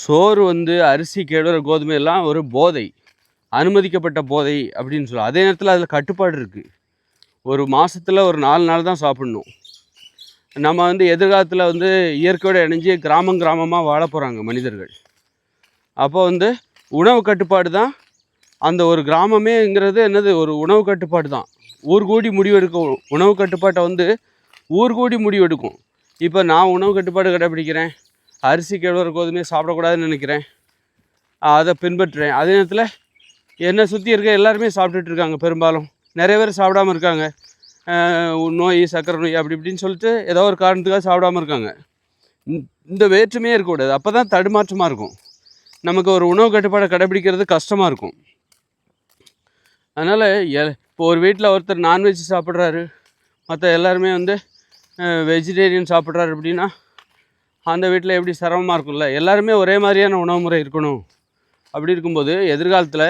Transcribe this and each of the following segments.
சோறு அரிசி, கேழ்வரகு, கோதுமை எல்லாம் ஒரு போதை. அனுமதிக்கப்பட்ட போதை அப்படின்னு சொல்லலாம். அதே நேரத்தில் அதில் கட்டுப்பாடு இருக்குது. ஒரு மாதத்தில் ஒரு 4 நாள் தான் சாப்பிடணும். நம்ம எதிர்காலத்தில் இயற்கையோடு இணைஞ்சு கிராமமாக வாழ போகிறாங்க மனிதர்கள். அப்போ உணவு கட்டுப்பாடு தான் அந்த ஒரு கிராமமேங்கிறது. என்னது, ஒரு உணவு கட்டுப்பாடு தான். ஊர்கூடி முடிவெடுக்கும். உணவு கட்டுப்பாட்டை ஊர்கூடி முடிவெடுக்கும். இப்போ நான் உணவு கட்டுப்பாடு கடைப்பிடிக்கிறேன், அரிசி, கேழ்வரகு, கோதுமையை சாப்பிடக்கூடாதுன்னு நினைக்கிறேன், அதை பின்பற்றுறேன். அதே நேரத்தில் என்னை சுற்றி இருக்க எல்லாருமே சாப்பிட்டுட்டு இருக்காங்க. பெரும்பாலும் நிறைய பேர் சாப்பிடாமல் இருக்காங்க. நோய், சர்க்கரை நோய் அப்படி இப்படின்னு சொல்லிட்டு ஏதோ ஒரு காரணத்துக்காக சாப்பிடாமல் இருக்காங்க. இந்த வேற்றுமையே இருக்கக்கூடாது. அப்போ தான் தடுமாற்றமாக இருக்கும். நமக்கு ஒரு உணவு கட்டுப்பாடை கடைப்பிடிக்கிறது கஷ்டமாக இருக்கும். அதனால் இப்போ ஒரு வீட்டில் ஒருத்தர் நான்வெஜ் சாப்பிட்றாரு, மற்ற எல்லாருமே வெஜிடேரியன் சாப்பிட்றாரு அப்படின்னா அந்த வீட்டில் எப்படி சிரமமாக இருக்கும்ல. எல்லாருமே ஒரே மாதிரியான உணவு முறை இருக்கணும். அப்படி இருக்கும்போது எதிர்காலத்தில்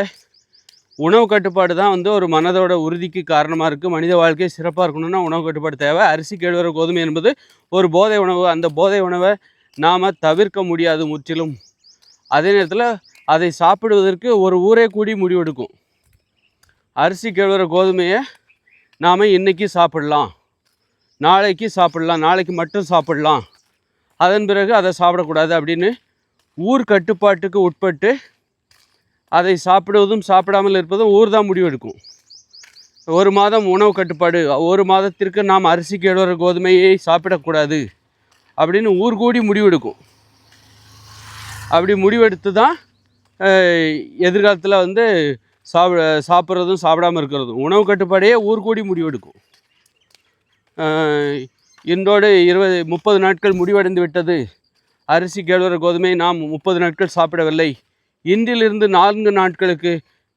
உணவு கட்டுப்பாடு தான் ஒரு மனதோட உறுதிக்கு காரணமாக இருக்குது. மனித வாழ்க்கை சிறப்பாக இருக்கணும்னா உணவு கட்டுப்பாடு தேவை. அரிசி, கேழ்வரகு, கோதுமை என்பது ஒரு போதை உணவு. அந்த போதை உணவை நாம் தவிர்க்க முடியாது முற்றிலும். அதே நேரத்தில் அதை சாப்பிடுவதற்கு ஒரு ஊரே கூடி முடிவெடுக்கும். அரிசி, கேழ்வரகு, கோதுமையை நாம் இன்றைக்கி சாப்பிடலாம், நாளைக்கு சாப்பிடலாம், நாளைக்கு மட்டும் சாப்பிடலாம், அதன் பிறகு அதை சாப்பிடக்கூடாது அப்படின்னு ஊர் கட்டுப்பாட்டுக்கு உட்பட்டு அதை சாப்பிடுவதும் சாப்பிடாமல் இருப்பதும் ஊர் தான் முடிவெடுக்கும். ஒரு மாதம் உணவு கட்டுப்பாடு, ஒரு மாதத்திற்கு நாம் அரிசி, கேழ்வரகு, கோதுமையை சாப்பிடக்கூடாது அப்படின்னு ஊர் கூடி முடிவெடுக்கும். அப்படி முடிவெடுத்து தான் எதிர்காலத்தில் சாப்பிட்றதும் சாப்பிடாமல் இருக்கிறதும் உணவு கட்டுப்பாடையே ஊர் கூடி முடிவெடுக்கும். இன்றோடு 30 நாட்கள் முடிவடைந்து விட்டது. அரிசி, கேழ்வரகு, கோதுமை நாம் 30 நாட்கள் சாப்பிடவில்லை. இன்றிலிருந்து 4 நாட்களுக்கு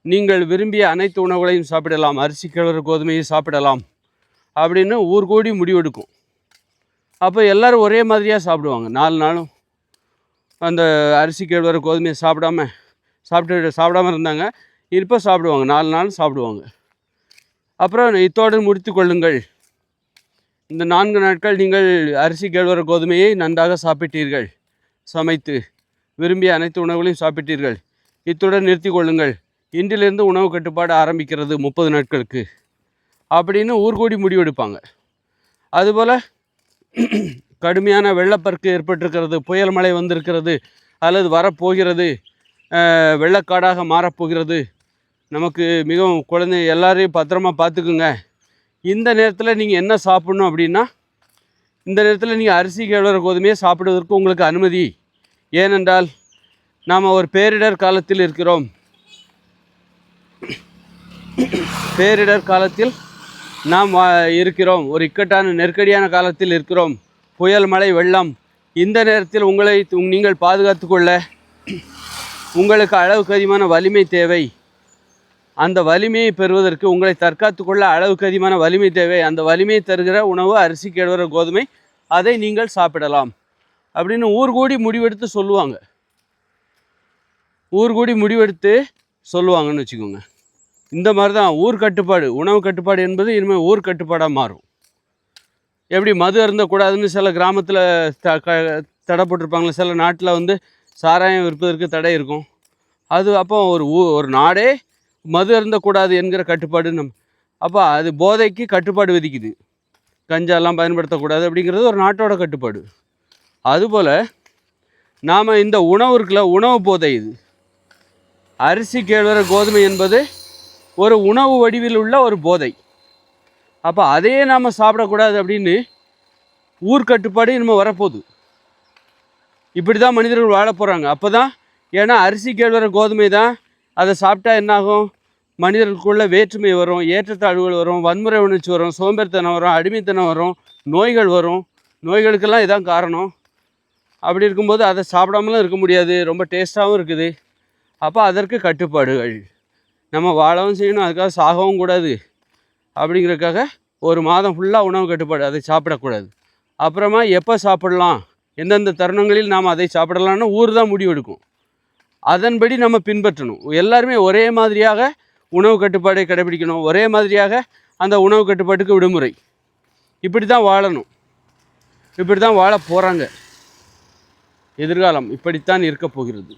நீங்கள் விரும்பிய அனைத்து உணவுகளையும் சாப்பிடலாம், அரிசி, கேழ்வரகு, கோதுமையை சாப்பிடலாம் அப்படின்னு ஊர் கூடி முடிவெடுக்கும். அப்போ எல்லோரும் ஒரே மாதிரியாக சாப்பிடுவாங்க. 4 நாளும் அந்த அரிசி, கேழ்வரகு, கோதுமையை சாப்பிடாமல் இருந்தாங்க. இப்போ சாப்பிடுவாங்க, 4 நாள் சாப்பிடுவாங்க. அப்புறம் இத்தோடு முடித்து கொள்ளுங்கள். இந்த 4 நாட்கள் நீங்கள் அரிசி, கேழ்வரகு, கோதுமையை நன்றாக சாப்பிட்டீர்கள், சமைத்து விரும்பிய அனைத்து உணவுகளையும் சாப்பிட்டீர்கள், இத்துடன் நிறுத்தி கொள்ளுங்கள். இன்றிலிருந்து உணவு கட்டுப்பாடு ஆரம்பிக்கிறது 30 நாட்களுக்கு அப்படின்னு ஊர்கூடி முடிவெடுப்பாங்க. அதுபோல் கடுமையான வெள்ளப்பெருக்கு ஏற்பட்டிருக்கிறது, புயல் மழை வந்திருக்கிறது, அல்லது வரப்போகிறது, வெள்ளக்காடாக மாறப்போகிறது, நமக்கு மிகவும் குழந்தை எல்லாரையும் பத்திரமா பார்த்துக்குங்க. இந்த நேரத்தில் நீங்கள் என்ன சாப்பிட்ணும் அப்படின்னா, இந்த நேரத்தில் நீங்கள் அரிசி, கேழ்வரகு, கோதுமையை சாப்பிடுவதற்கு உங்களுக்கு அனுமதி. ஏனென்றால் நாம் ஒரு பேரிடர் காலத்தில் இருக்கிறோம். பேரிடர் காலத்தில் நாம் இருக்கிறோம். ஒரு இக்கட்டான நெருக்கடியான காலத்தில் இருக்கிறோம். புயல், மழை, வெள்ளம். இந்த நேரத்தில் உங்களை நீங்கள் பாதுகாத்து கொள்ள உங்களுக்கு அளவுக்கு அதிகமான வலிமை தேவை. அந்த வலிமையை பெறுவதற்கு, உங்களை தற்காத்து கொள்ள அளவுக்கு அதிகமான வலிமை தேவை. அந்த வலிமையை தருகிற உணவு அரிசி, கேழ்வரகு, கோதுமை, அதை நீங்கள் சாப்பிடலாம் அப்படின்னு ஊர்கூடி முடிவெடுத்து சொல்லுவாங்க. ஊர்கூடி முடிவெடுத்து சொல்லுவாங்கன்னு வச்சுக்கோங்க. இந்த மாதிரி தான் ஊர் கட்டுப்பாடு, உணவு கட்டுப்பாடு என்பது இனிமேல் ஊர் கட்டுப்பாடாக மாறும். எப்படி மது அருந்தக்கூடாதுன்னு சில கிராமத்தில் தடை போட்டிருப்பாங்களே, சில நாட்டில் சாராயம் விற்பதற்கு தடை இருக்கும். அது அப்போ ஒரு நாடே மது அருந்தக்கூடாது என்கிற கட்டுப்பாடு அப்போ அது போதைக்கு கட்டுப்பாடு விதிக்குது. கஞ்சாலாம் பயன்படுத்தக்கூடாது அப்படிங்கிறது ஒரு நாட்டோட கட்டுப்பாடு. அதுபோல் நாம் இந்த உணவு இருக்குல்ல, உணவு போதை. இது அரிசி, கேழ்வரகு, கோதுமை என்பது ஒரு உணவு வடிவில் உள்ள ஒரு போதை. அப்போ அதையே நாம் சாப்பிடக்கூடாது அப்படின்னு ஊர் கட்டுப்பாடு இனிமேல் வரப்போகுது. இப்படி தான் மனிதர்கள் வாழ போகிறாங்க. அப்போ தான், ஏன்னா அரிசி, கேழ்வரகு, கோதுமை தான். அதை சாப்பிட்டா என்னாகும், மனிதர்களுக்குள்ள வேற்றுமை வரும், ஏற்றத்தாழ்வுகள் வரும், வன்முறை உணர்ச்சி வரும், சோம்பேறித்தனம் வரும், அடிமைத்தனம் வரும், நோய்கள் வரும். நோய்களுக்கெல்லாம் இதான் காரணம். அப்படி இருக்கும்போது அதை சாப்பிடாமலும் இருக்க முடியாது, ரொம்ப டேஸ்ட்டாகவும் இருக்குது. அப்போ அதற்கு கட்டுப்பாடுகள். நம்ம வாழவும் செய்யணும், அதுக்காக சாகவும் கூடாது. அப்படிங்கிறதுக்காக ஒரு மாதம் ஃபுல்லாக உணவு கட்டுப்பாடு, அதை சாப்பிடக்கூடாது. அப்புறமா எப்போ சாப்பிடலாம், எந்தெந்த தருணங்களில் நாம் அதை சாப்பிடலான்னு ஊர் தான் முடிவெடுக்கும். அதன்படி நம்ம பின்பற்றணும். எல்லாருமே ஒரே மாதிரியாக உணவு கட்டுப்பாடை கடைபிடிக்கணும். ஒரே மாதிரியாக அந்த உணவு கட்டுப்பாட்டுக்கு விடுமுறை. இப்படி தான் வாழணும். இப்படி தான் வாழ போகிறாங்க. எதிர்காலம் இப்படித்தான் இருக்கப் போகிறது.